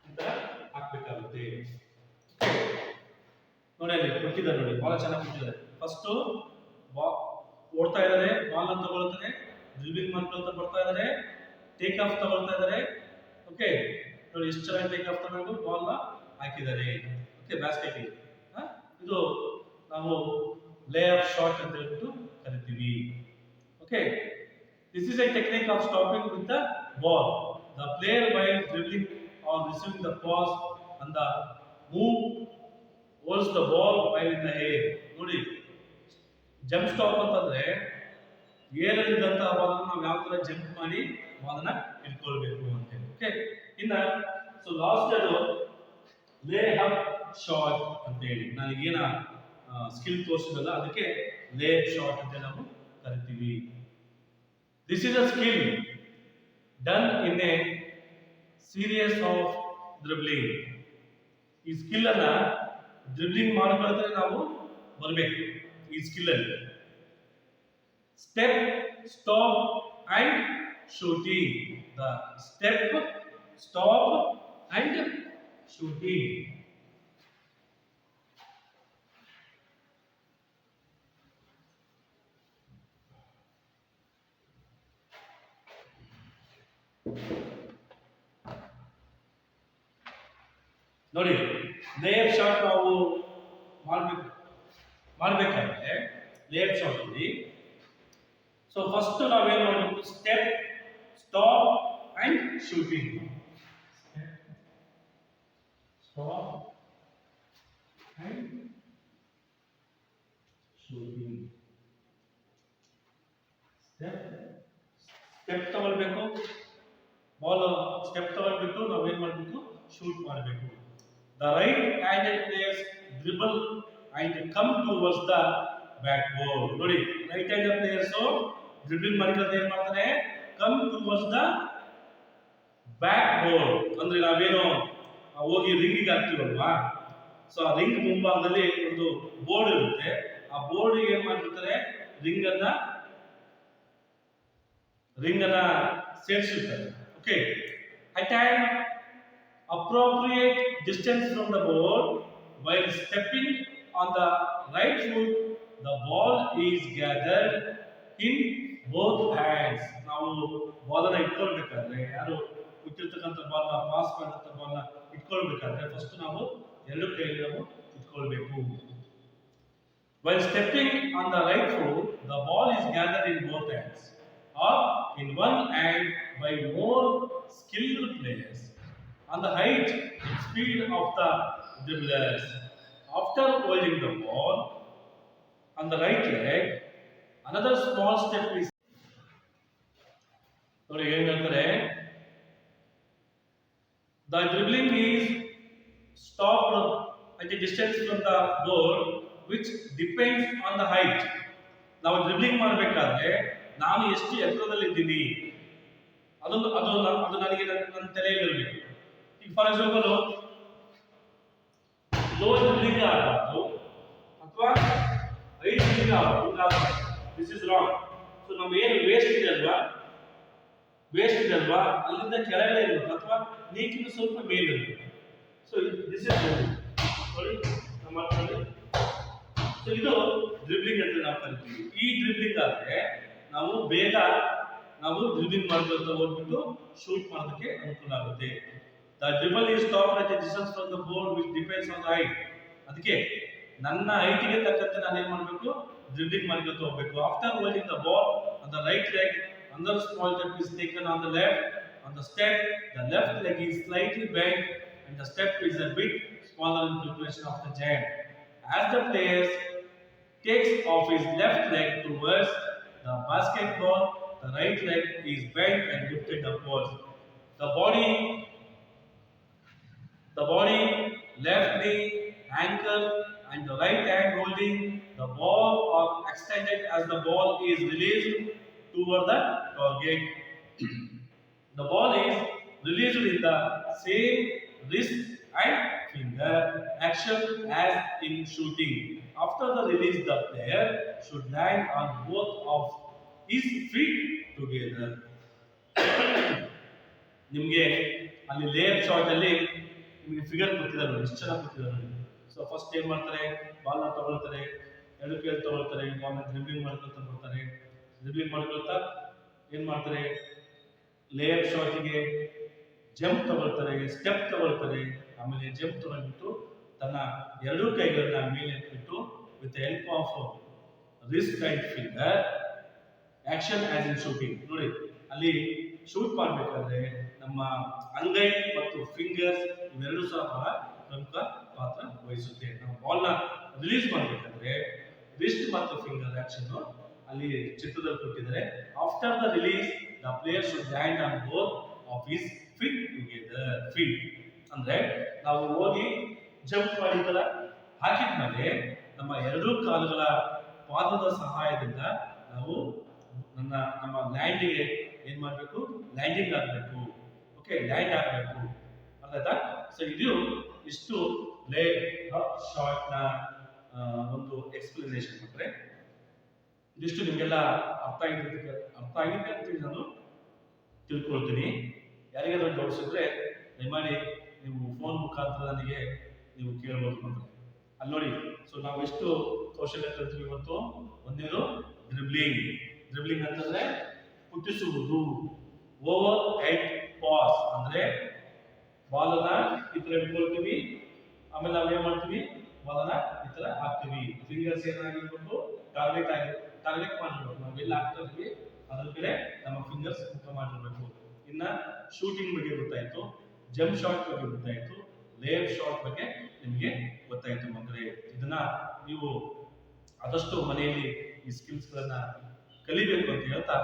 ಈ ತರ ಹಾಕ್ಬೇಕಾಗುತ್ತೆ. ನೋಡಿ ಅಲ್ಲಿ ಕೊಟ್ಟಿದ್ದಾರೆ ನೋಡಿ, ಬಹಳ ಚೆನ್ನಾಗಿ ಕೊಟ್ಟಿದ್ದಾರೆ. ಫಸ್ಟ್ ಓಡ್ತಾ ಇದ್ದಾರೆ, ಬಾಲ್ ಅನ್ನು ತಗೊಳ್ತಾರೆ, ಡ್ರಿಬ್ಲಿಂಗ್ ಮಾಡ್ಕೊಳ್ತಾ ಬರ್ತಾ ಇದ್ದಾರೆ, ಟೇಕ್ ಆಫ್ ತಗೊಳ್ತಾ ಇದ್ದಾರೆ. ಓಕೆ ನೋಡಿ ಎಷ್ಟು ಚೆನ್ನಾಗಿ ಟೇಕ್ ಆಫ್ ತಗೊಂಡು ಬಾಲ್ ನ ಹಾಕಿದ್ದಾರೆ. ಓಕೆ, ಬಾಸ್ಕೆಟ್ ಇದು ನಾವು ಲೇ ಆಫ್ ಶಾಟ್ ಅಂತ ಹೇಳ್ಬಿಟ್ಟು ಕರಿತೀವಿ. Okay, this is a technique of stopping with the ball. The player while dribbling or receiving the pass and the move holds the ball while in the air. ನೋಡಿ jump stop ಅಂತಂದ್ರೆ air ಅಲ್ಲಿ ಇದ್ದಂತ ball ನಾವು ಯಾವ ತರ jump ಮಾಡಿ ball ನ ಹಿಡ್ಕೊಳ್ಬೇಕು ಅಂತ ಹೇಳಿ. ಓಕೆ, ಇನ್ನ ಸೊ ಲಾಸ್ಟ್ ಅದು ಲೇ ಅಪ್ ಶಾಟ್ ಅಂತ ಹೇಳಿ ನನಗೇನ ಸ್ಕಿಲ್ ತೋರಿಸಿದಲ್ಲ, ಅದಕ್ಕೆ ಲೇ ಅಪ್ ಶಾಟ್ ಅಂತ ನಾವು ಕರಿತೀವಿ. This is a skill done in a series of dribbling. ಈ ಸ್ಕಿಲ್ ಅನ್ನ ಡ್ರಿಬ್ಲಿಂಗ್ ಮಾಡ್ಕೊಳ್ತಾರೆ ನಾವು ಬರಬೇಕು ಈ ಸ್ಕಿಲ್ ಅಲ್ಲಿ. Step, stop and shooting. The step, stop and shooting. ನೋಡಿ, ಲೇಯರ್ ಶಾಟ್ ನಾವು ಮಾಡಬೇಕಾದ್ರೆ ಲೇಯರ್ ಶಾಟ್ ಇಲ್ಲಿ. ಸೊ ಫಸ್ಟ್ ನಾವೇನು ಮಾಡಬೇಕು, step, stop and shooting. Stop and shooting. Step ತಗೊಳ್ಬೇಕು, ಬಾಲ್ ಸ್ಟೆಪ್ ತಗೊಳ್ಬಿಟ್ಟು ನಾವೇನ್ ಮಾಡಬೇಕು, ಶೂಟ್ ಮಾಡಬೇಕು. The right-handed players dribble and come towards the backboard. ನೋಡಿ, ರೈಟ್ ಹ್ಯಾಂಡೆಡ್ ಪ್ಲೇಯರ್ಸ್ ಡ್ರಿಬ್ಲಿಂಗ್ ಮಾಡಿದ್ರೆ ಏನ್ ಮಾಡ್ತಾರೆ, come towards the back board. ಅಂದ್ರೆ ನಾವೇನು ಹೋಗಿ ರಿಂಗಿಗೆ ಹಾಕ್ತೀವಲ್ವಾ, ಸೊ ಆ ರಿಂಗ್ ಮುಂಭಾಗದಲ್ಲಿ ಒಂದು ಬೋರ್ಡ್ ಇರುತ್ತೆ. ಆ ಬೋರ್ಡ್ ಏನ್ ಮಾಡಿರ್ತಾರೆ, ರಿಂಗ್ ಅನ್ನ ಸೇರಿಸಿರ್ತಾರೆ. Okay, attain appropriate distance from the board while stepping on the right foot. The ball is gathered in both hands. ನಾವು ಬಾಲ್ ಅನ್ನ ಇಟ್ಕೊಳ್ಬೇಕಾದ್ರೆ, ಯಾರು ಕೊಟ್ಟಿರ್ತಕ್ಕಂಥ ಬಾಲ್ ನ ಪಾಸ್ ಮಾಡಿದಂತ ಬಾಲ್ ನ ಇಟ್ಕೊಳ್ಬೇಕಾದ್ರೆ ಫಸ್ಟ್ ನಾವು ಎರಡು ಕೈಯಲ್ಲಿ ನಾವು ಇಟ್ಕೊಳ್ಬೇಕು. While stepping on the right foot, the ball is gathered in both hands or in one hand by more skilled players on the height and speed of the dribblers. After holding the ball on the right leg, another small step is. ನೋಡಿ ಏನು ಹೇಳ್ತಾರೆ, the dribbling is stopped at a distance from the board which depends on the height. ನಾವು dribbling ಮಾಡಬೇಕಾದ್ರೆ ನಾನು ಎಷ್ಟು ಎತ್ತರದಲ್ಲಿ ಇದ್ದೀನಿ ಅದು ನನಗೆ ನನ್ನ ತಲೆಯಲ್ಲಿ ಇರಬೇಕು. ಈಗ ಫಾರ್ ಎಕ್ಸಾಂಪಲ್ ಲೋ ಡ್ರಿಬ್ಲಿಂಗ್ ಆಗಬಾರ್ದು ಅಥವಾ ಹೈ ಡ್ರಿಬ್ಲಿಂಗ್ ಆಗಬಾರ್ದು. This is wrong. ಸೊ ನಮ್ಮ ಏನು ವೇಸ್ಟ್ ಇದೆ ಅಲ್ವಾ ಅಲ್ಲಿಂದ ಕೆಳಗಡೆ ಇರಬೇಕು ಅಥವಾ ನೀಕಿಂದ ಸ್ವಲ್ಪ ಮೇಲೆ ಇರಬೇಕು. ಸೊ ದಿಸ್ ಇಸ್ ನೋಡಿ ನಮ್ಮ ಸೊ ಇದು ಡ್ರಿಬ್ಲಿಂಗ್ ಅಂತ ನಾವು ಕರಿತೀವಿ. ಈ ಡ್ರಿಬ್ಲಿಂಗ್ ಆದ್ರೆ ನಾವು ಬೇಗ ಡ್ರಿಬ್ಲಿಂಗ್ ಮಾಡ್ಕೊಳ್ತಾ ಹೋಗ್ಬಿಟ್ಟು ಶೂಟ್ ಮಾಡೋದಕ್ಕೆ ಅನುಕೂಲ ಆಗುತ್ತೆ. The dribble is stopped at a distance from the board which depends on the height. ಅದಕ್ಕೆ ನನ್ನ ಹೈಟ್ಗೆ ತಕ್ಕಂತೆ ನಾನು ಏನು ಮಾಡಬೇಕು, ಡ್ರಿಬ್ಲಿಂಗ್ ಮಾಡ್ಕೊಳ್ತಾ ಹೋಗ್ಬೇಕು. After holding the ball on the right leg, another small step is taken on the left. On the step, the left leg is slightly bent and the step is a bit smaller in preparation of the jam. As the player takes off his left leg towards the basketball, the right leg is bent and lifted upwards. The body, left knee, ankle, and the right hand holding the ball are extended as the ball is released toward the target. The ball is released in the same wrist and finger action as in shooting. After the release, the player should land on both of his feet together. ನಿಮಗೆ ಅಲ್ಲಿ layer shot ಅಲ್ಲಿ ನಿಮಗೆ figure ಕೊಟ್ಟಿದ್ದಾರೆ ನೋಡಿ, ಎಷ್ಟು ಚೆನ್ನಾಗಿ ಕೊಟ್ಟಿದ್ದಾರೆ ನೋಡಿ. ಸೊ ಫಸ್ಟ್ ಏನ್ ಮಾಡ್ತಾರೆ, ಬಾಲ್ ನ ತಗೊಳ್ತಾರೆ, ಎರಡು ಕೈಯಲ್ಲಿ ತಗೊಳ್ತಾರೆ, ಬಾಲ್ ನ ಡ್ರಿಬ್ಲಿಂಗ್ ಮಾಡ್ಕೊಳ್ತಾ ಬರ್ತಾರೆ. ಡ್ರಿಬ್ಲಿಂಗ್ ಮಾಡ್ಕೊಳ್ತಾ ಏನ್ ಮಾಡ್ತಾರೆ, ಲೇಯರ್ ಶಾಟಿಗೆ ಜಂಪ್ ತಗೊಳ್ತಾರೆ, ಸ್ಟೆಪ್ ತಗೊಳ್ತಾರೆ, ಆಮೇಲೆ ಜಂಪ್ ತಗೊಂಡ್ಬಿಟ್ಟು ತನ್ನ ಎರಡೂ ಕೈಗಳನ್ನ ಮೇಲೆ ಇಟ್ಬಿಟ್ಟು with help of wrist and finger action as in shooting. ನೋಡಿ ಅಲ್ಲಿ ಶೂಟ್ ಮಾಡಬೇಕಾದ್ರೆ ನಮ್ಮ ಅಂಗೈ ಮತ್ತು ಫಿಂಗರ್ಸ್ ಇವೆರಡೂ ಸಹ ಬಹಳ ಪ್ರಮುಖ ಪಾತ್ರ ವಹಿಸುತ್ತೆ. ನಾವು ಬಾಲ್ ನ ರಿಲೀಸ್ ಮಾಡಬೇಕಾದ್ರೆ ರಿಸ್ಟ್ ಮತ್ತು ಫಿಂಗರ್ ಆಕ್ಷನ್ ಅಲ್ಲಿ ಚಿತ್ರದಲ್ಲಿ ಕೊಟ್ಟಿದ್ದಾರೆ. After the release the player should land on both of his feet together. Feet ಅಂದ್ರೆ ನಾವು ಹೋಗಿ ಜಂಪ್ ಮಾಡಿದಲ್ಲ ಹಾಕಿದ್ಮೇಲೆ ನಮ್ಮ ಎರಡೂ ಕಾಲುಗಳ ಪಾದದ ಸಹಾಯದಿಂದ ನಾವು ನಮ್ಮ ಲ್ಯಾಂಡಿಗೆ ಏನ್ ಮಾಡಬೇಕು, ಲ್ಯಾಂಡಿಂಗ್ ಆಗಬೇಕು. ಓಕೆ, ಲ್ಯಾಂಡ್ ಆಗಬೇಕು. ಅರ್ಥಾಯ್ತಾ? ಸೊ ಇಷ್ಟು ಲೇ ಶಾರ್ಟ್ ನ ಒಂದು ಎಕ್ಸ್ಪ್ಲನೇಷನ್. ಅಂದ್ರೆ ಇದಿಷ್ಟು ನಿಮಗೆಲ್ಲ ಅರ್ಥ ಆಗಿದೆ ಅಂತ ನಾನು ತಿಳ್ಕೊಳ್ತೀನಿ. ಯಾರಿಗಾದ್ರೂ ಡೌಟ್ಸ್ ಇದ್ರೆ ದಯಮಾಡಿ ನೀವು ಫೋನ್ ಮುಖಾಂತರ ನನಗೆ ನೀವು ಕೇಳಬಹುದು ಅಂತ. ಅಲ್ಲಿ ನೋಡಿ, ಸೊ ನಾವು ಎಷ್ಟು ಕೌಶಲ್ಯ ಕಲ್ತೀವಿ ಇವತ್ತು. ಒಂದೇದು ಡ್ರಿಬ್ಲಿಂಗ್. ಡ್ರಿಬ್ಲಿಂಗ್ ಅಂತಂದ್ರೆ ಪುಟ್ಟಿಸುವುದು. ಓವರ್ ಹೆಡ್ ಪಾಸ್ ಅಂದ್ರೆ ಬಾಲ್ ಅನ್ನ ಈ ತರ ಇಟ್ಕೊಳ್ತೀವಿ, ಆಮೇಲೆ ನಾವು ಏನ್ ಮಾಡ್ತೀವಿ, ಬಾಲ್ ಅನ್ನ ಈ ತರ ಹಾಕ್ತೀವಿ. ಫಿಂಗರ್ಸ್ ಏನಾಗಿರ್ಬೇಕು, ಟಾರ್ಗೆಟ್ ಮಾಡಿರ್ಬೇಕು. ನಾವು ಎಲ್ಲಿ ಹಾಕ್ತಾ ಇದೀವಿ ಅದ್ರ ಕಡೆ ನಮ್ಮ ಫಿಂಗರ್ಸ್ ಮುಖ ಮಾಡಿರ್ಬೇಕು. ಇನ್ನ ಶೂಟಿಂಗ್ ಬಗ್ಗೆ ಗೊತ್ತಾಯ್ತು, ಜಂಪ್ ಶಾಟ್ ಬಗ್ಗೆ ಗೊತ್ತಾಯ್ತು, ಲೇಯರ್ ಶಾಟ್ ಬಗ್ಗೆ ನಿಮಗೆ ಗೊತ್ತಾಯ್ತು ಮಕ್ಕಳೇ. ಇದನ್ನ ನೀವು ಆದಷ್ಟು ಮನೆಯಲ್ಲಿ ಈ ಸ್ಕಿಲ್ಸ್ ಗಳನ್ನ ಕಲಿಬೇಕು ಅಂತ ಹೇಳ್ತಾ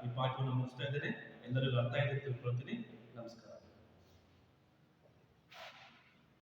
ಈ ಪಾಠವನ್ನು ಮುಗಿಸ್ತಾ ಇದ್ದೇನೆ. ಎಲ್ಲರಿಗೂ ಅರ್ಥ ಆಗಿದೆ ತಿಳ್ಕೊಳ್ತೀನಿ.